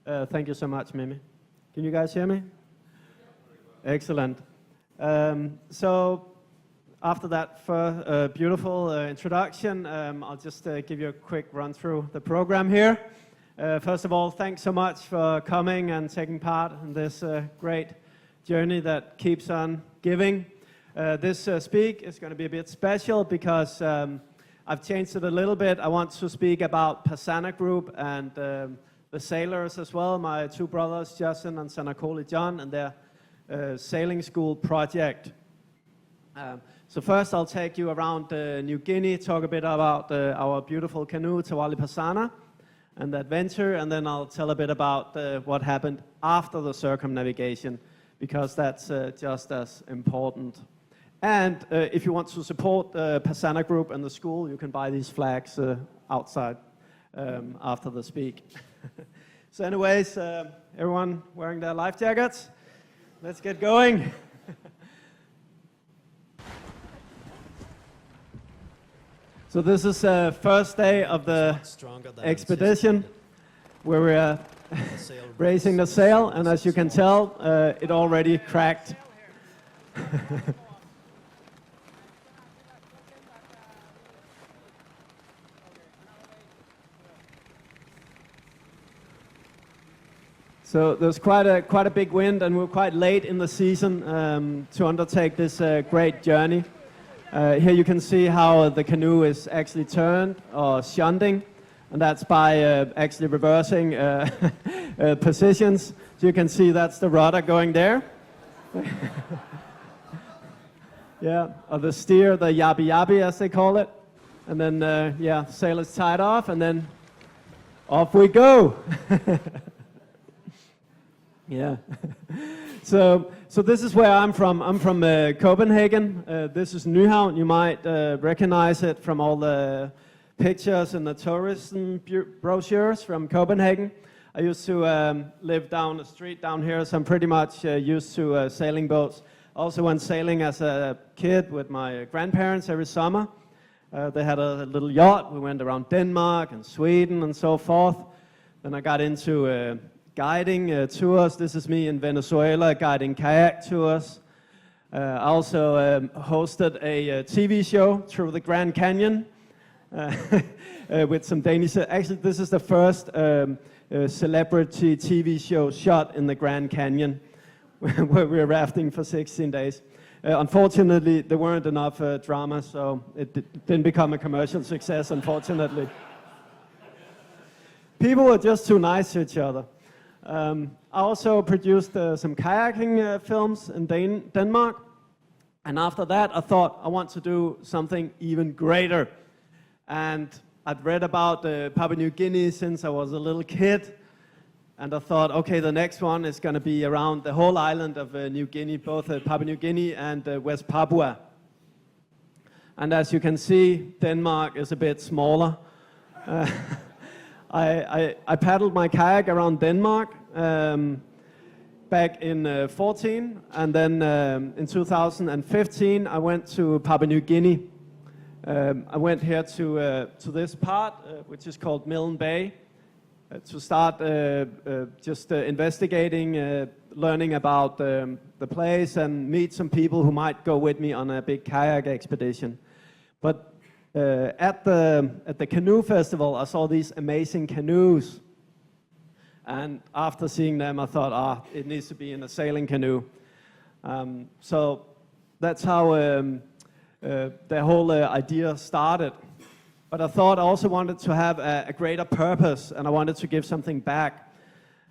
Thank you so much, Mimi. Can you guys hear me? Excellent. So after that beautiful introduction, I'll just give you a quick run through the program here. First of all, thanks so much for coming and taking part in this great journey that keeps on giving. This speak is going to be a bit special because I've changed it a little bit. I want to speak about Pasana Group and the sailors as well, my two brothers, Jensen and Sanakoli John, and their sailing school project. So first I'll take you around New Guinea, talk a bit about our beautiful canoe, Tawali Pasana, and the adventure, and then I'll tell a bit about what happened after the circumnavigation, because that's just as important. And if you want to support the Pasana Group and the school, you can buy these flags outside after the speak. So anyways, everyone wearing their life jackets? Let's get going. So this is the first day of the expedition where we're raising the sail, and as you can tell, it already cracked. So there's quite a big wind, and we're quite late in the season to undertake this great journey. Here you can see how the canoe is actually turned or shunting, and that's by actually reversing positions. So you can see that's the rudder going there. Yeah, or the steer, the yabi yabi as they call it. And then, yeah, sail is tied off, and then off we go. Yeah. So this is where I'm from. I'm from Copenhagen. This is Nyhavn. You might recognize it from all the pictures and the tourism brochures from Copenhagen. I used to live down the street down here, so I'm pretty much used to sailing boats. Also went sailing as a kid with my grandparents every summer. They had a little yacht. We went around Denmark and Sweden and so forth. Then I got into guiding tours. This is me in Venezuela guiding kayak tours. I also hosted a TV show through the Grand Canyon with some Danish. Actually, this is the first celebrity TV show shot in the Grand Canyon, where we were rafting for 16 days. Unfortunately, there weren't enough drama, so it didn't become a commercial success, unfortunately. People were just too nice to each other. I also produced some kayaking films in Denmark, and after that I thought I want to do something even greater. And I'd read about Papua New Guinea since I was a little kid, and I thought, okay, the next one is going to be around the whole island of New Guinea, both Papua New Guinea and West Papua. And as you can see, Denmark is a bit smaller. I paddled my kayak around Denmark back in 14, and then in 2015 I went to Papua New Guinea. I went here to this part, which is called Milne Bay, to start just investigating, learning about the place and meet some people who might go with me on a big kayak expedition. But at the canoe festival, I saw these amazing canoes, and after seeing them, I thought, it needs to be in a sailing canoe. So that's how the whole idea started. But I thought I also wanted to have a greater purpose, and I wanted to give something back.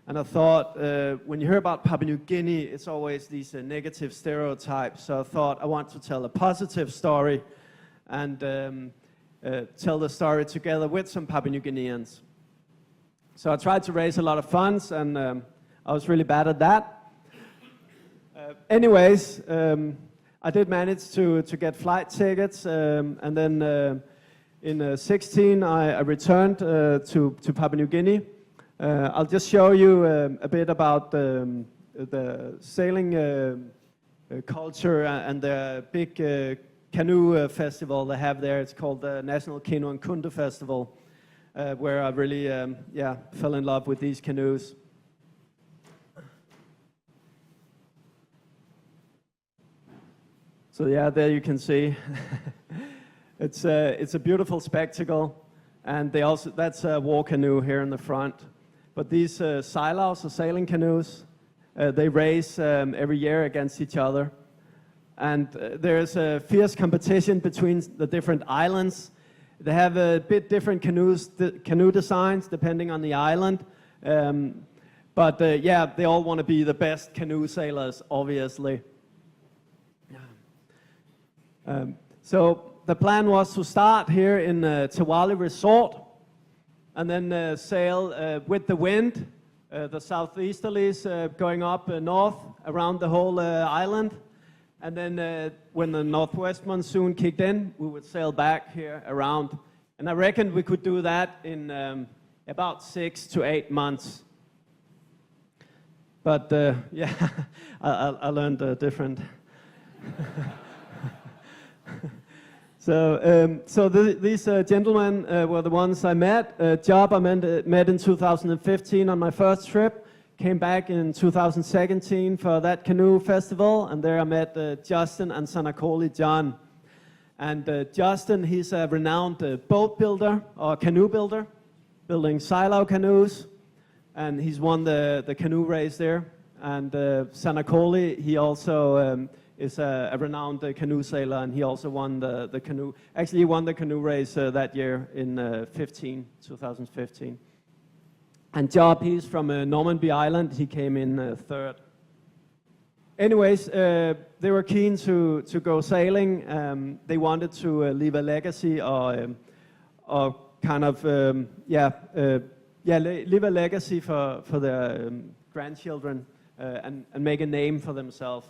And I thought, when you hear about Papua New Guinea, it's always these negative stereotypes. So I thought I want to tell a positive story and tell the story together with some Papua New Guineans. So I tried to raise a lot of funds, and I was really bad at that. Anyways, I did manage to get flight tickets, and then in 16 I returned to Papua New Guinea. I'll just show you a bit about the sailing culture and the big canoe festival they have there. It's called the National Canoe and Kunde Festival, where I really fell in love with these canoes. So yeah, there you can see. It's a beautiful spectacle, and that's a war canoe here in the front. But these SAILAUs, or sailing canoes, they race every year against each other. And there's a fierce competition between the different islands. They have a bit different canoe designs depending on the island. But yeah, they all want to be the best canoe sailors, obviously. So the plan was to start here in Tawali Resort and then sail with the wind, the southeasterlies going up north around the whole island. And then when the northwest monsoon kicked in, we would sail back here around. And I reckon we could do that in about 6 to 8 months. But yeah, I learned different. So these gentlemen were the ones I met. Job I met in 2015 on my first trip. Came back in 2017 for that canoe festival, and there I met Justin and Sanakoli John. And Justin, he's a renowned boat builder or canoe builder, building SAILAU canoes, and he's won the canoe race there. And Sanakoli, he also is a renowned canoe sailor, and he also won the canoe. Actually, he won the canoe race that year in 2015. And Job, he's from Normanby Island. He came in third. Anyways, they were keen to go sailing. They wanted to leave a legacy or kind of, leave a legacy for their grandchildren and make a name for themselves.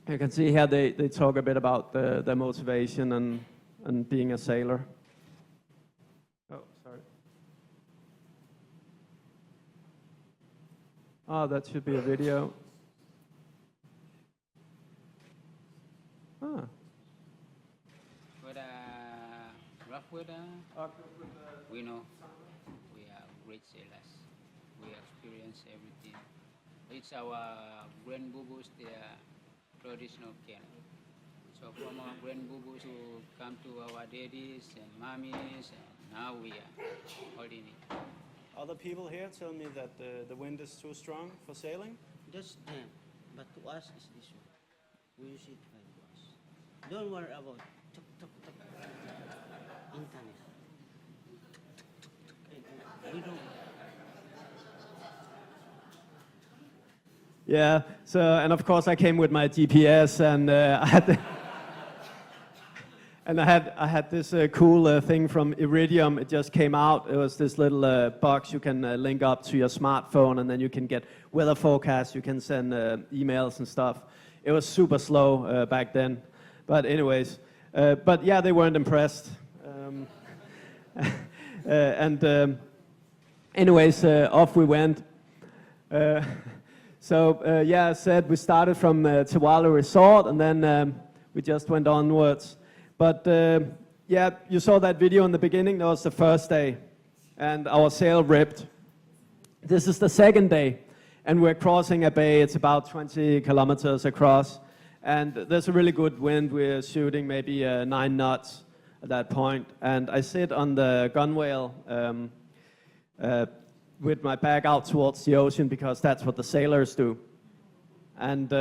You can see here they talk a bit about their motivation and being a sailor. Oh, sorry. Oh, that should be a video. Ah. With rough weather, we know we are great sailors. We experience everything. It's our grandbubus, they are traditional canoe. So from our grandbubus to come to our daddies and mummies, and now we are holding it. Other people here tell me that the wind is too strong for sailing. That's them, but to us is this one. We use it for us. Don't worry about tuk tuk tuk. Internet. We don't. Yeah. So, and of course I came with my GPS, and I had. And I had this cool thing from Iridium. It just came out. It was this little box you can link up to your smartphone, and then you can get weather forecasts. You can send emails and stuff. It was super slow back then. But anyways, but yeah, they weren't impressed. Anyways, off we went. So yeah, I said we started from Tawali Resort, and then we just went onwards. But yeah, you saw that video in the beginning. That was the first day, and our sail ripped. This is the second day, and we're crossing a bay. It's about 20 kilometers across, and there's a really good wind. We're shooting maybe 9 knots at that point, and I sit on the gunwale with my back out towards the ocean, because that's what the sailors do. And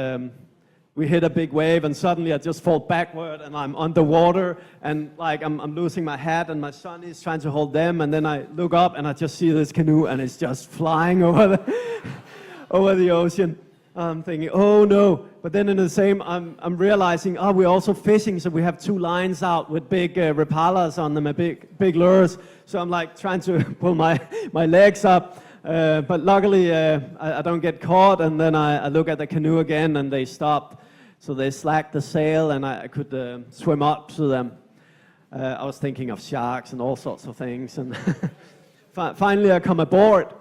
we hit a big wave, and suddenly I just fall backward, and I'm underwater, and like I'm losing my hat, and my son is trying to hold them, and then I look up, and I just see this canoe, and it's just flying over over the ocean. I'm thinking, oh no! But then in the same, I'm realizing, oh, we're also fishing, so we have 2 lines out with big repalas on them, big lures. So I'm like trying to pull my legs up. But luckily, I don't get caught, and then I look at the canoe again, and they stopped. So they slacked the sail, and I could swim up to them. I was thinking of sharks and all sorts of things. And finally, I come aboard,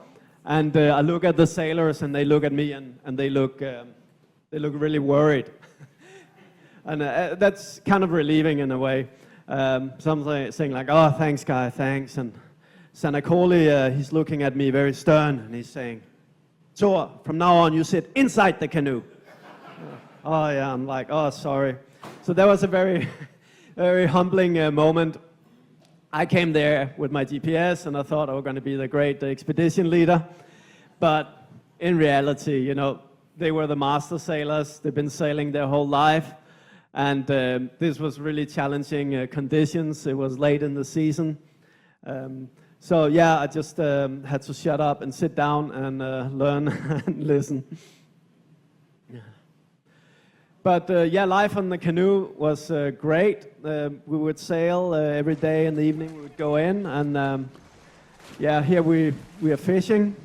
and I look at the sailors, and they look at me, and they look really worried. And that's kind of relieving in a way. Something saying like, "Oh, thanks, guy, thanks." And Sanakoli, he's looking at me very stern, and he's saying, "Thor, from now on, you sit inside the canoe." Oh yeah, I'm like, oh, sorry. So that was a very, very humbling moment. I came there with my GPS and I thought I was going to be the great expedition leader. But in reality, you know, they were the master sailors. They've been sailing their whole life. And this was really challenging conditions. It was late in the season. So yeah, I just had to shut up and sit down and learn and listen. But yeah, life on the canoe was great. We would sail every day in the evening. We would go in, and yeah, here we are fishing.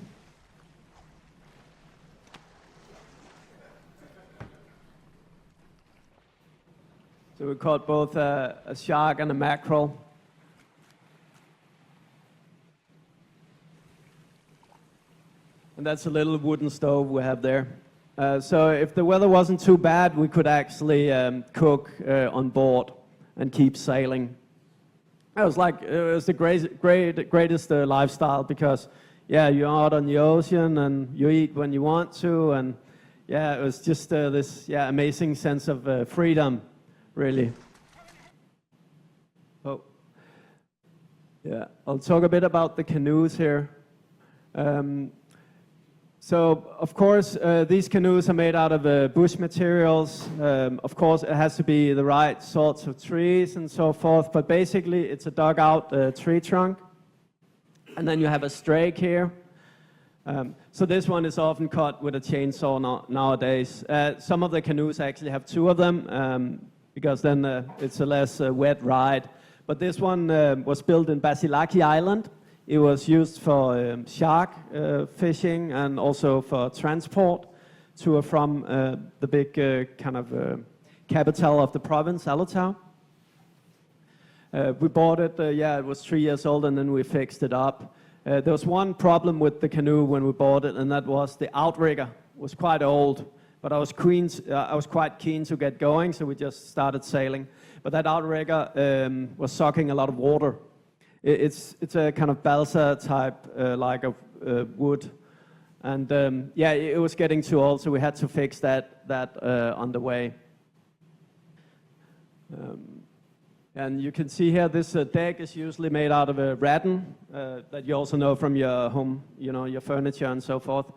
So we caught both a shark and a mackerel. And that's a little wooden stove we have there. So if the weather wasn't too bad, we could actually cook on board and keep sailing. It was the greatest lifestyle because, yeah, you're out on the ocean and you eat when you want to, and yeah, it was just this amazing sense of freedom, really. Oh, yeah, I'll talk a bit about the canoes here. So, of course, these canoes are made out of bush materials. Of course, it has to be the right sorts of trees and so forth, but basically it's a dug-out tree trunk. And then you have a strake here. So this one is often cut with a chainsaw nowadays. Some of the canoes actually have two of them, because then it's a less wet ride. But this one was built in Basilaki Island. It was used for shark fishing and also for transport to or from the big capital of the province, SAILAU. We bought it, it was 3 years old, and then we fixed it up. There was one problem with the canoe when we bought it, and that was the outrigger was quite old. But I was quite keen to get going, so we just started sailing. But that outrigger was sucking a lot of water. It's a kind of balsa type, like of wood, and it was getting too old, so we had to fix that on the way. And you can see here, this deck is usually made out of a rattan that you also know from your home, you know, your furniture and so forth.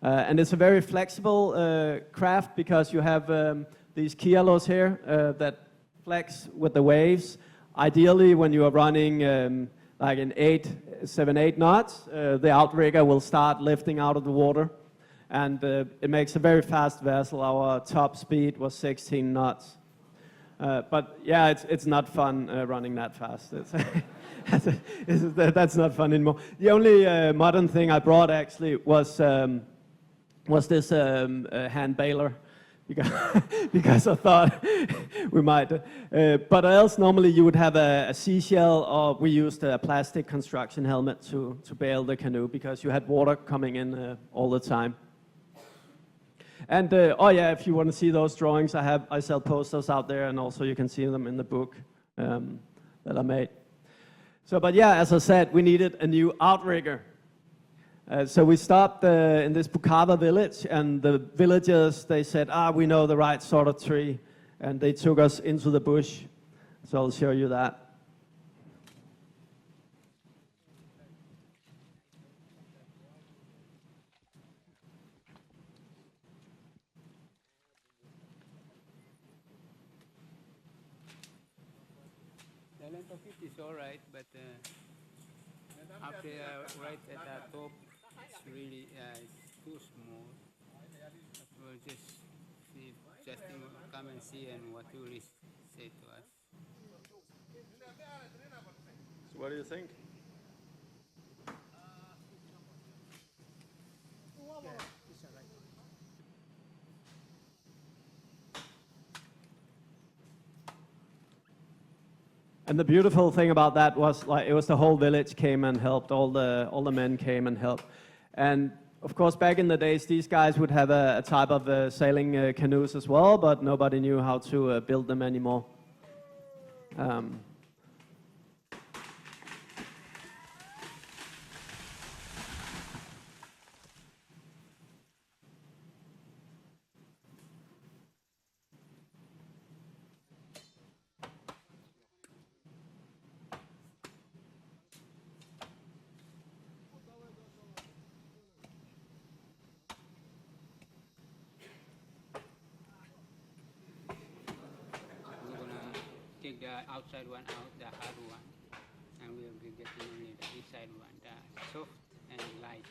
And it's a very flexible craft because you have these kialos here that flex with the waves. Ideally, when you are running like in 7, 8 knots, the outrigger will start lifting out of the water, and it makes a very fast vessel. Our top speed was 16 knots. But yeah, it's not fun running that fast. That's not fun anymore. The only modern thing I brought actually was this hand baler. Because I thought we might. But else, normally you would have a seashell, or we used a plastic construction helmet to bail the canoe because you had water coming in all the time. And if you want to see those drawings, I sell posters out there, and also you can see them in the book that I made. So, but yeah, as I said, we needed a new outrigger. So we stopped in this Bukava village, and the villagers, they said, we know the right sort of tree, and they took us into the bush. So I'll show you that. The length of it is all right, but after right at the top, it's really it's too small. We'll just see, Justin will come and see and what he will say to us. So what do you think? And the beautiful thing about that was, like, it was the whole village came and helped. All the men came and helped. And of course, back in the days, these guys would have a type of sailing canoes as well, but nobody knew how to build them anymore. the outside one out, the hard one, and we will be getting only the inside one, the soft and light.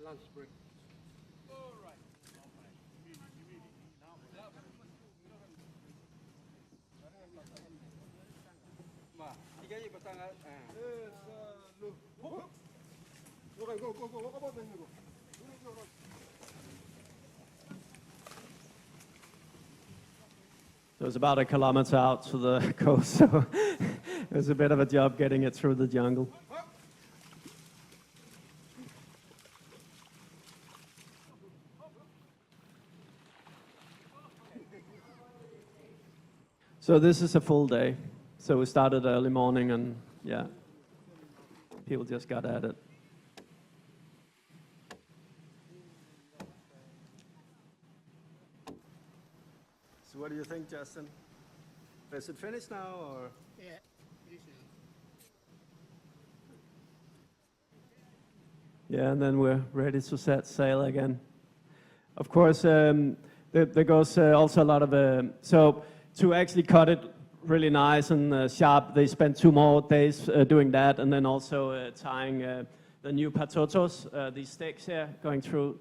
Lunch break. So it's about 1 kilometer out to the coast, so it was a bit of a job getting it through the jungle. So this is a full day. So we started early morning and yeah, people just got at it. So what do you think, Justin? Is it finished now or? Yeah, finished now. Yeah, and then we're ready to set sail again. Of course, there goes also a lot of, so to actually cut it really nice and sharp, they spent 2 more days doing that, and then also tying the new patotos, these sticks here, going through,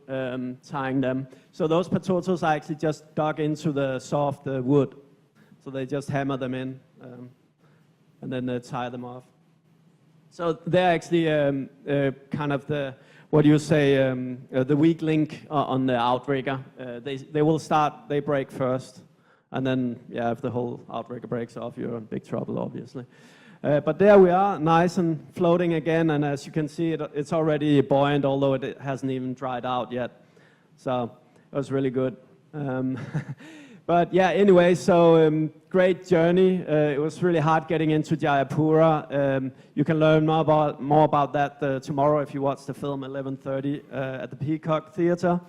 tying them. So those patotos are actually just dug into the soft wood. So they just hammer them in, and then tie them off. So they're actually kind of the, what do you say, the weak link on the outrigger. They will start, they break first. And then, yeah, if the whole outrigger breaks off, you're in big trouble, obviously. But there we are, nice and floating again. And as you can see, it's already buoyant, although it hasn't even dried out yet. So it was really good. But yeah, anyway, so great journey. It was really hard getting into Jayapura. You can learn more about that tomorrow if you watch the film 11:30 at the Peacock Theatre.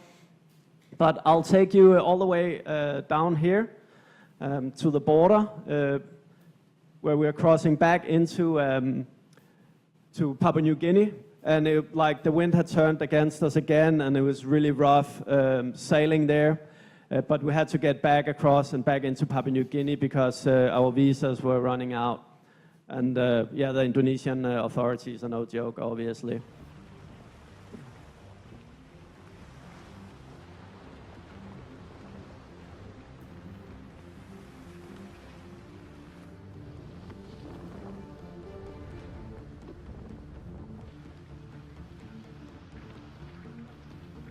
But I'll take you all the way down here to the border, where we're crossing back into to Papua New Guinea. And like the wind had turned against us again, and it was really rough sailing there. But we had to get back across and back into Papua New Guinea because our visas were running out. And yeah, the Indonesian authorities are no joke, obviously.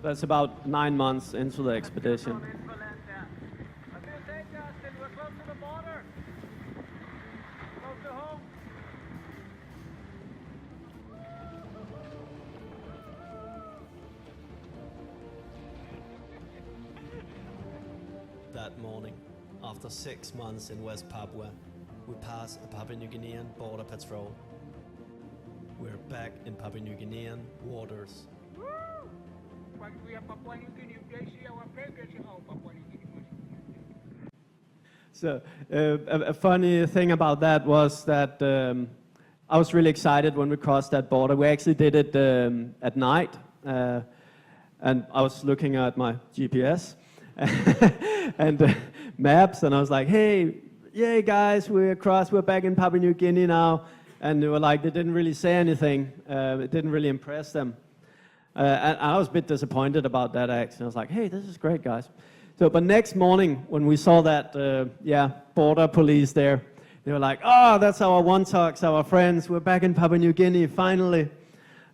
That's about 9 months into the expedition. That morning, after 6 months in West Papua, we pass a Papua New Guinean border patrol. We're back in Papua New Guinean waters. So a funny thing about that was that I was really excited when we crossed that border. We actually did it at night, and I was looking at my GPS and maps, and I was like, hey, yay guys, we're across, we're back in Papua New Guinea now. And they were like, they didn't really say anything. It didn't really impress them. And I was a bit disappointed about that actually. I was like, hey, this is great, guys. So, but next morning, when we saw that, border police there, they were like, oh, that's our one-talks, our friends. We're back in Papua New Guinea, finally.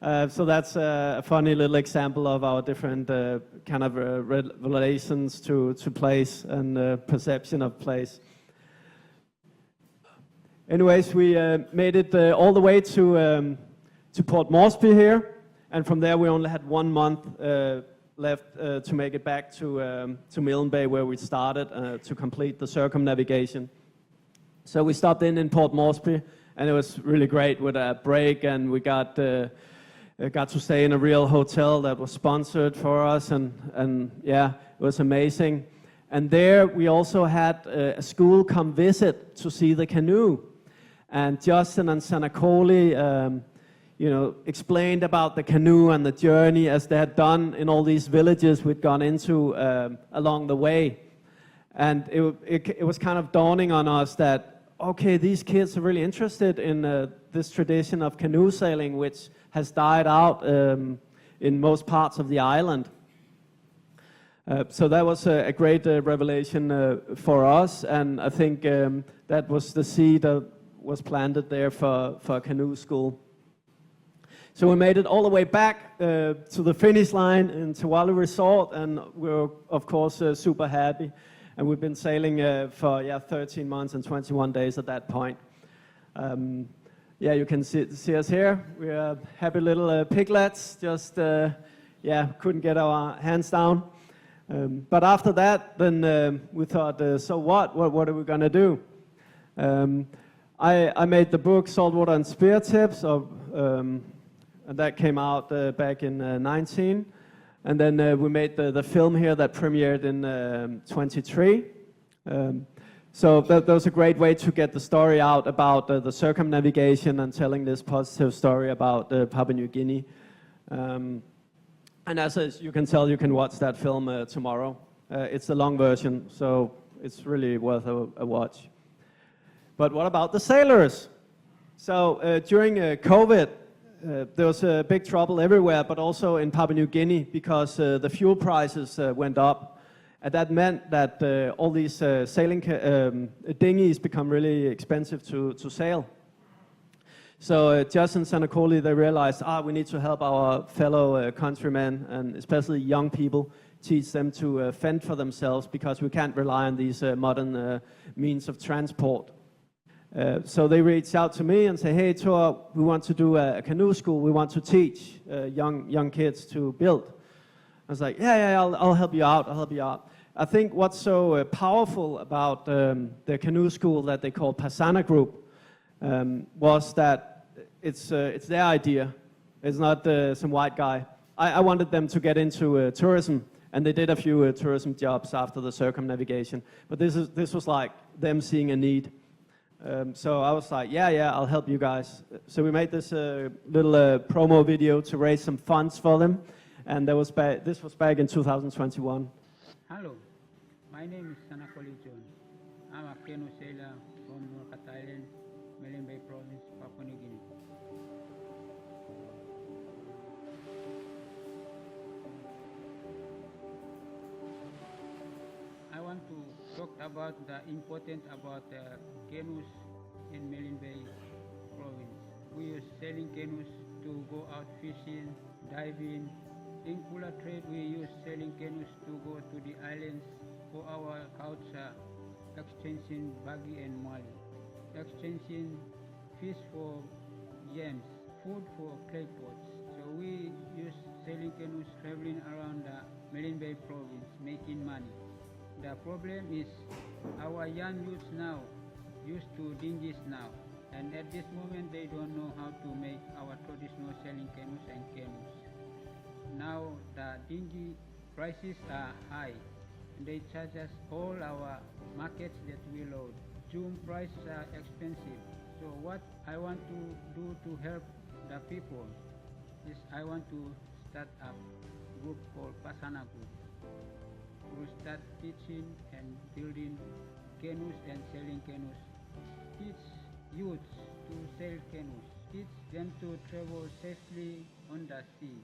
So that's a funny little example of our different kind of relations to place and perception of place. Anyways, we made it all the way to Port Moresby here. And from there, we only had 1 month left to make it back to Milne Bay, where we started to complete the circumnavigation. So we stopped in Port Moresby, and it was really great with a break, and we got to stay in a real hotel that was sponsored for us, and yeah, it was amazing. And there we also had a school come visit to see the canoe. And Justin and Sanakoli, explained about the canoe and the journey as they had done in all these villages we'd gone into along the way. And it was kind of dawning on us that, okay, these kids are really interested in this tradition of canoe sailing, which has died out in most parts of the island. So that was a great revelation for us, and I think that was the seed that was planted there for canoe school. So we made it all the way back to the finish line in Tawali Resort, and we were, of course, super happy. And we've been sailing for 13 months and 21 days at that point. You can see us here. We're happy little piglets, just couldn't get our hands down. But after that, then we thought, so what? What are we going to do? I made the book Saltwater and Spear Tips, and that came out back in 19. And then we made the film here that premiered in 23. So that was a great way to get the story out about the circumnavigation and telling this positive story about Papua New Guinea. And as you can tell, you can watch that film tomorrow. It's the long version, so it's really worth a watch. But what about the sailors? So during COVID, there was big trouble everywhere, but also in Papua New Guinea, because the fuel prices went up. And that meant that all these sailing dinghies become really expensive to sail. So Jensen and Tawali, they realized, we need to help our fellow countrymen, and especially young people, teach them to fend for themselves, because we can't rely on these modern means of transport. So they reached out to me and say, hey, Thor, we want to do a canoe school. We want to teach young kids to build. I was like, I'll help you out. I'll help you out. I think what's so powerful about the canoe school that they call Pasana Group was that it's their idea. It's not some white guy. I wanted them to get into tourism, and they did a few tourism jobs after the circumnavigation. But this was like them seeing a need. So I was like, I'll help you guys. So we made this little promo video to raise some funds for them, and this was back in 2021. Hello, my name is Sanakoli John. I'm a canoe sailor from North Island, Malin Bay Province, Papua New Guinea. I want to talk about the important about canoes in Malin Bay Province. We use sailing canoes to go out fishing, diving. In cooler trade, we use sailing canoes to go to the islands for our culture, exchanging bagi and mali, exchanging fish for yams, food for clay pots. So we use sailing canoes traveling around the Malin Bay Province, making money. The problem is our young youths now used to dinghies now, and at this moment they don't know how to make our traditional sailing canoes and canoes. Now the dinghy prices are high. They charge us all our markets that we load. June prices are expensive. So what I want to do to help the people is I want to start a group called Pasana Group. We start teaching and building canoes and selling canoes. Teach youths to sail canoes. Teach them to travel safely on the sea,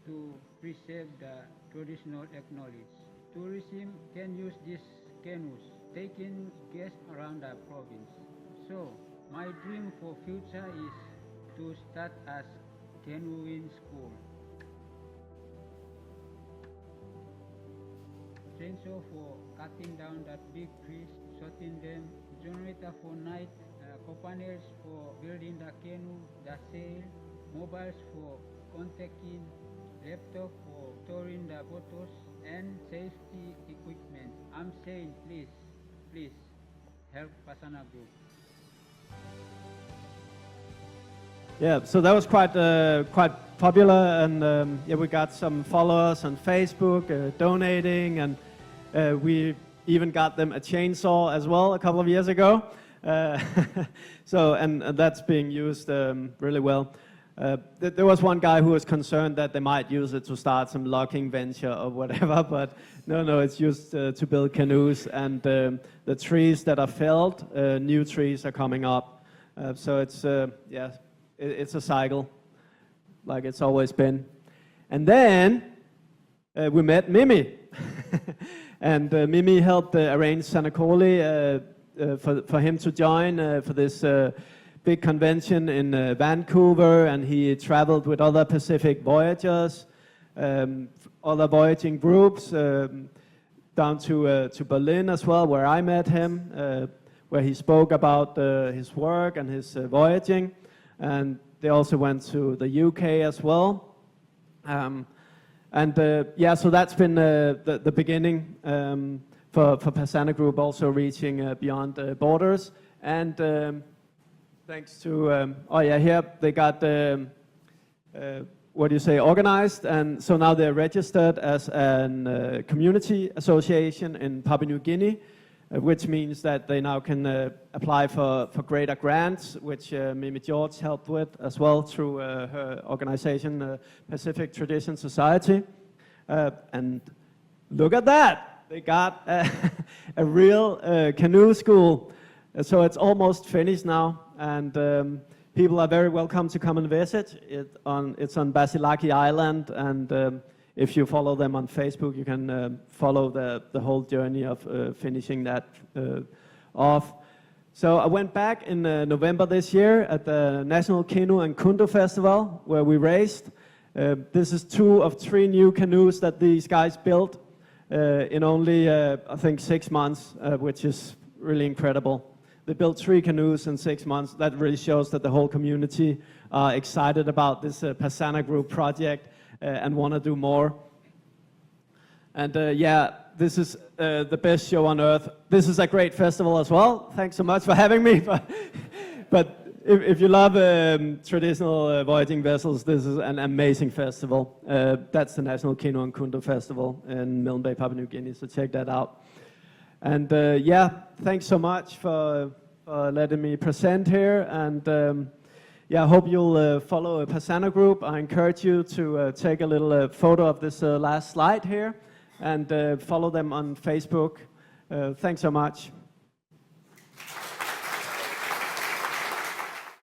to preserve the traditional knowledge. Tourism can use these canoes, taking guests around the province. So, my dream for future is to start as canoeing school. Chainsaw for cutting down that big trees, sorting them, generator for night, components for building the canoe, the sail, mobiles for contacting, laptop for storing the bottles, and safety equipment. I'm saying, please help Pasana Group. Yeah, so that was quite popular, and we got some followers on Facebook donating, and we even got them a chainsaw as well a couple of years ago. So and that's being used really well. There was one guy who was concerned that they might use it to start some logging venture or whatever, but no, it's used to build canoes. And the trees that are felled, new trees are coming up. So it's, it's a cycle, like it's always been. And then we met Mimi. And Mimi helped arrange Sanakoli for him to join for this big convention in Vancouver, and he traveled with other Pacific voyagers, other voyaging groups, down to Berlin as well, where I met him, where he spoke about his work and his voyaging. And they also went to the UK as well. So that's been the beginning for Pasana Group, also reaching beyond borders. And thanks to, here they got, organized, and so now they're registered as a community association in Papua New Guinea, which means that they now can apply for greater grants, which Mimi George helped with as well through her organization, Pacific Tradition Society. And look at that, they got a real canoe school. So it's almost finished now, and people are very welcome to come and visit. It's on Basilaki Island, and if you follow them on Facebook, you can follow the whole journey of finishing that off. So I went back in November this year at the National Canoe and Kundu Festival, where we raced. This is 2 of 3 new canoes that these guys built in only, I think, 6 months, which is really incredible. They built 3 canoes in 6 months. That really shows that the whole community are excited about this Pasana Group project and want to do more. And this is the best show on earth. This is a great festival as well. Thanks so much for having me. But if you love traditional voyaging vessels, this is an amazing festival. That's the National Canoe and Kundu Festival in Milne Bay, Papua New Guinea, so check that out. And thanks so much for letting me present here. And I hope you'll follow Pasana Group. I encourage you to take a little photo of this last slide here and follow them on Facebook. Thanks so much.